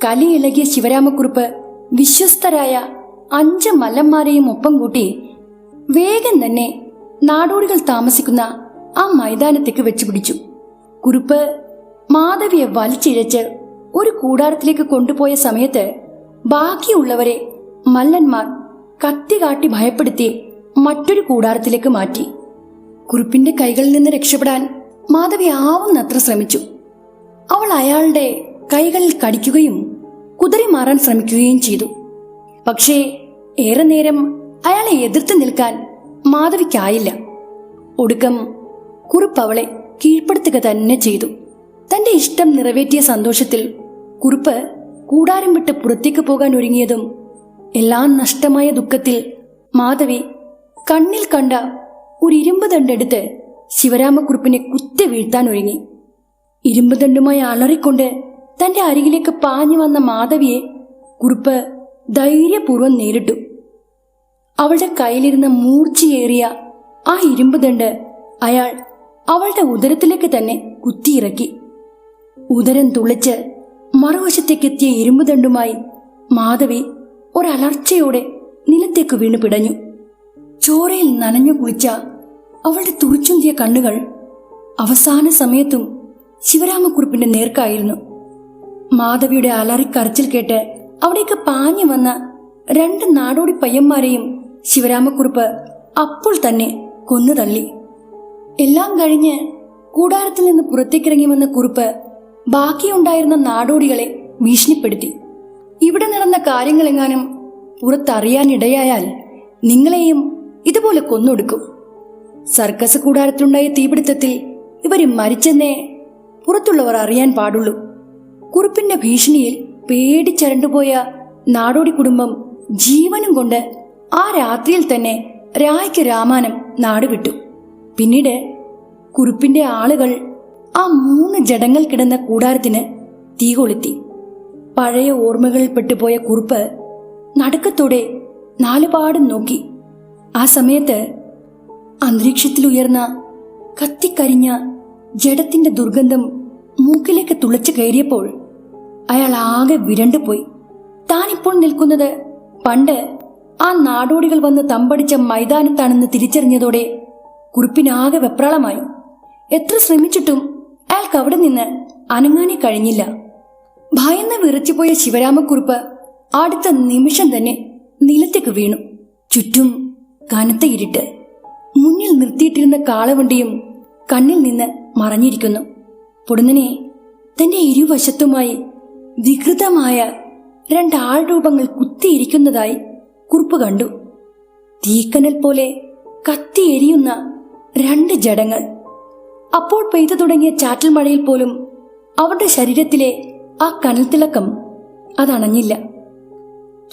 കലിയിളകിയ ശിവരാമക്കുറുപ്പ് വിശ്വസ്തരായ 5 മല്ലന്മാരെയും ഒപ്പം കൂട്ടി വേഗം തന്നെ നാടോടികൾ താമസിക്കുന്ന ആ മൈതാനത്തേക്ക് വെച്ചുപിടിച്ചു. കുറുപ്പ് മാധവിയെ വലിച്ചിഴച്ച് ഒരു കൂടാരത്തിലേക്ക് കൊണ്ടുപോയ സമയത്ത് ബാക്കിയുള്ളവരെ മല്ലന്മാർ കത്തി കാട്ടി ഭയപ്പെടുത്തി മറ്റൊരു കൂടാരത്തിലേക്ക് മാറ്റി. കുറുപ്പിന്റെ കൈകളിൽ നിന്ന് രക്ഷപ്പെടാൻ മാധവി ആവുന്നത്ര ശ്രമിച്ചു. അവൾ അയാളുടെ കൈകളിൽ കടിക്കുകയും കുതറി മാറാൻ ശ്രമിക്കുകയും ചെയ്തു. പക്ഷേ ഏറെ നേരം അയാളെ എതിർത്ത് നിൽക്കാൻ മാധവിക്കായില്ല. ഒടുക്കം കുറുപ്പ് അവളെ കീഴ്പ്പെടുത്തുക തന്നെ ചെയ്തു. തന്റെ ഇഷ്ടം നിറവേറ്റിയ സന്തോഷത്തിൽ കുറുപ്പ് കൂടാരം വിട്ട് പുറത്തേക്ക് പോകാൻ ഒരുങ്ങിയതും എല്ലാം നഷ്ടമായ ദുഃഖത്തിൽ മാധവി കണ്ണിൽ കണ്ട ഒരു ഇരുമ്പ് ദണ്ടെടുത്ത് ശിവരാമക്കുറുപ്പിനെ കുത്തി വീഴ്ത്താൻ ഒരുങ്ങി. ഇരുമ്പ് ദണ്ടുമായി അലറിക്കൊണ്ട് തന്റെ അരികിലേക്ക് പാഞ്ഞു വന്ന മാധവിയെ കുറുപ്പ് ധൈര്യപൂർവ്വം നേരിട്ടു. അവളുടെ കയ്യിലിരുന്ന മൂർച്ചയേറിയ ആ ഇരുമ്പ് ദണ്ട് അയാൾ അവളുടെ ഉദരത്തിലേക്ക് തന്നെ കുത്തിയിറക്കി. ഉദരം തുളച്ച് മറുവശത്തേക്കെത്തിയ ഇരുമ്പ് ദണ്ടുമായി മാധവി ഒരലർച്ചയോടെ നിലത്തേക്ക് വീണു പിടഞ്ഞു. ചോരയിൽ നനഞ്ഞു കുളിച്ച അവളുടെ തുറിച്ചുന്തിയ കണ്ണുകൾ അവസാന സമയത്തും ശിവരാമക്കുറുപ്പിന്റെ നേർക്കായിരുന്നു. മാധവിയുടെ അലറിക്കരച്ചിൽ കേട്ട് അവിടേക്ക് പാഞ്ഞു വന്ന 2 നാടോടി പയ്യന്മാരെയും ശിവരാമക്കുറുപ്പ് അപ്പോൾ തന്നെ കൊന്നു തള്ളി. എല്ലാം കഴിഞ്ഞ് കൂടാരത്തിൽ നിന്ന് പുറത്തേക്കിറങ്ങി വന്ന കുറുപ്പ് ബാക്കിയുണ്ടായിരുന്ന നാടോടികളെ ഭീഷണിപ്പെടുത്തി. ഇവിടെ നടന്ന കാര്യങ്ങളെങ്ങാനും പുറത്തറിയാനിടയായാൽ നിങ്ങളെയും ഇതുപോലെ കൊന്നൊടുക്കും. സർക്കസ് കൂടാരത്തിലുണ്ടായ തീപിടുത്തത്തിൽ ഇവര് മരിച്ചെന്നേ പുറത്തുള്ളവർ അറിയാൻ പാടുള്ളൂ. കുറുപ്പിന്റെ ഭീഷണിയിൽ പേടിച്ചരണ്ടുപോയ നാടോടി കുടുംബം ജീവനും കൊണ്ട് ആ രാത്രിയിൽ തന്നെ രായ്ക്ക് രാമാനം നാടുവിട്ടു. പിന്നീട് കുറുപ്പിന്റെ ആളുകൾ ആ 3 ജഡങ്ങൾ കിടന്ന കൂടാരത്തിന് തീ കൊളുത്തി. പഴയ ഓർമ്മകളിൽ പെട്ടുപോയ കുറുപ്പ് നടുക്കത്തോടെ നാലുപാടും നോക്കി. ആ സമയത്ത് അന്തരീക്ഷത്തിലുയർന്ന കത്തിക്കരിഞ്ഞ ജഡത്തിന്റെ ദുർഗന്ധം മൂക്കിലേക്ക് തുളച്ചു കയറിയപ്പോൾ അയാൾ ആകെ വിരണ്ടുപോയി. താനിപ്പോൾ നിൽക്കുന്നത് പണ്ട് ആ നാടോടികൾ വന്ന് തമ്പടിച്ച മൈതാനത്താണെന്ന് തിരിച്ചറിഞ്ഞതോടെ കുറുപ്പിനാകെ വെപ്രാളമായി. എത്ര ശ്രമിച്ചിട്ടും അയാൾക്ക് അവിടെ നിന്ന് അനങ്ങാനേ കഴിഞ്ഞില്ല. ഭയന്ന് വിറച്ചുപോയ ശിവരാമക്കുറുപ്പ് അടുത്ത നിമിഷം തന്നെ നിലത്തേക്ക് വീണു. ചുറ്റും കനത്ത ഇരുട്ട്. മുന്നിൽ നിർത്തിയിട്ടിരുന്ന കാളവണ്ടിയും കണ്ണിൽ നിന്ന് മറഞ്ഞിരിക്കുന്നു. പൊടുന്നനെ തന്റെ ഇരുവശത്തുമായി വികൃതമായ 2 ആൾരൂപങ്ങൾ കുത്തിയിരിക്കുന്നതായി കുറുപ്പ് കണ്ടു. തീക്കനൽ പോലെ കത്തിയെരിയുന്ന 2 ജഡങ്ങൾ. അപ്പോൾ പെയ്തു തുടങ്ങിയ ചാറ്റൽ മഴയിൽ പോലും അവരുടെ ശരീരത്തിലെ ആ കനൽത്തിളക്കം അതണഞ്ഞില്ല.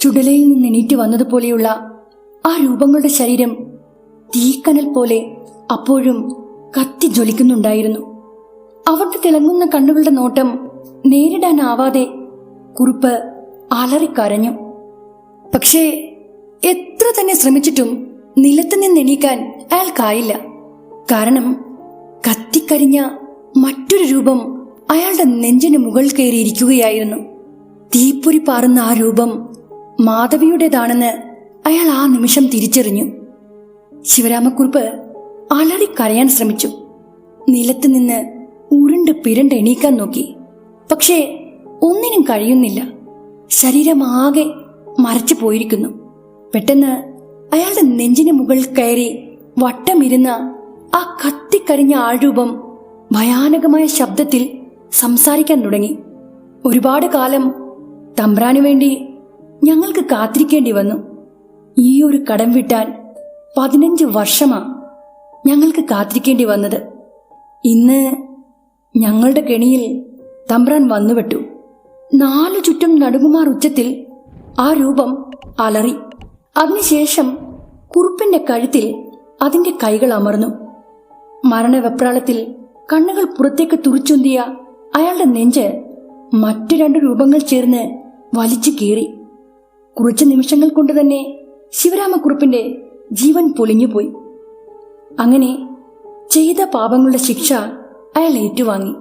ചുടലയിൽ നിന്ന് എണീറ്റ് വന്നതുപോലെയുള്ള ആ രൂപങ്ങളുടെ ശരീരം തീക്കനൽ പോലെ അപ്പോഴും കത്തി ജ്വലിക്കുന്നുണ്ടായിരുന്നു. അവരുടെ തിളങ്ങുന്ന കണ്ണുകളുടെ നോട്ടം നേരിടാനാവാതെ കുറുപ്പ് അലറിക്കരഞ്ഞു. പക്ഷേ എത്ര തന്നെ ശ്രമിച്ചിട്ടും നിലത്ത് നിന്ന് എണീക്കാൻ അയാൾക്കായില്ല. കാരണം കത്തിക്കരിഞ്ഞ മറ്റൊരു രൂപം അയാളുടെ നെഞ്ചിന് മുകളിൽ കയറിയിരിക്കുകയായിരുന്നു. തീപ്പൊരി പാറുന്ന ആ രൂപം മാധവിയുടേതാണെന്ന് അയാൾ ആ നിമിഷം തിരിച്ചറിഞ്ഞു. ശിവരാമക്കുറുപ്പ് അലറിക്കരയാൻ ശ്രമിച്ചു. നിലത്ത് നിന്ന് ഉരുണ്ട് പിരണ്ട് എണീക്കാൻ നോക്കി. പക്ഷേ ഒന്നിനും കഴിയുന്നില്ല. ശരീരമാകെ മരച്ചു പോയിരിക്കുന്നു. പെട്ടെന്ന് അയാളുടെ നെഞ്ചിന് മുകളിൽ കയറി വട്ടമിരുന്ന ആ കത്തിക്കരിഞ്ഞ ആൾരൂപം ഭയാനകമായ ശബ്ദത്തിൽ സംസാരിക്കാൻ തുടങ്ങി. ഒരുപാട് കാലം തമ്പ്രാനു വേണ്ടി ഞങ്ങൾക്ക് കാത്തിരിക്കേണ്ടി വന്നു. ഈ ഒരു കടം വീട്ടാൻ 15 വർഷമാ ഞങ്ങൾക്ക് കാത്തിരിക്കേണ്ടി വന്നത്. ഇന്ന് ഞങ്ങളുടെ കെണിയിൽ തമ്പ്രാൻ വന്നുപെട്ടു. 4 ചുറ്റും നടുങ്ങുമാർ ഉച്ചത്തിൽ ആ രൂപം അലറി. അതിനുശേഷം കുറുപ്പിന്റെ കഴുത്തിൽ അതിന്റെ കൈകൾ അമർന്നു. മരണവെപ്രാളത്തിൽ കണ്ണുകൾ പുറത്തേക്ക് തുറിച്ചുന്തിയ അയാളുടെ നെഞ്ച് മറ്റു 2 രൂപങ്ങൾ ചേർന്ന് വലിച്ചു കീറി. കുറച്ച് നിമിഷങ്ങൾ കൊണ്ട് തന്നെ ശിവരാമക്കുറുപ്പിന്റെ ജീവൻ പൊലിഞ്ഞുപോയി. അങ്ങനെ ചെയ്ത പാപങ്ങളുടെ ശിക്ഷ അയാൾ ഏറ്റുവാങ്ങി.